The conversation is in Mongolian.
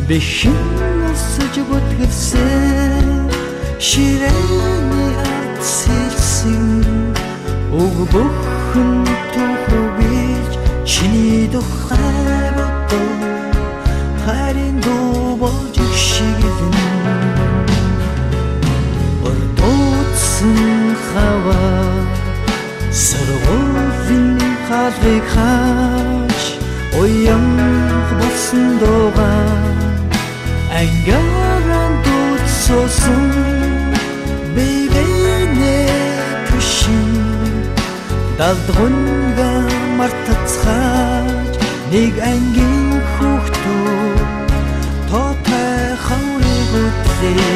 Бэхэн осож бүтгэрсэн ширээний ард сэлсэн уг бүхэн түүхүүгэж чиний тухай бодоо харин дуу болж шигэлэн Ордоцсон хаваа саргуулын хаалгыг хааж уян болсон дуугаа ангааран дуудсан бэвэнэ түшин далдгунга мартацгааж нэг ангийн хүүхдүүд тоотой хаврыг үтлээ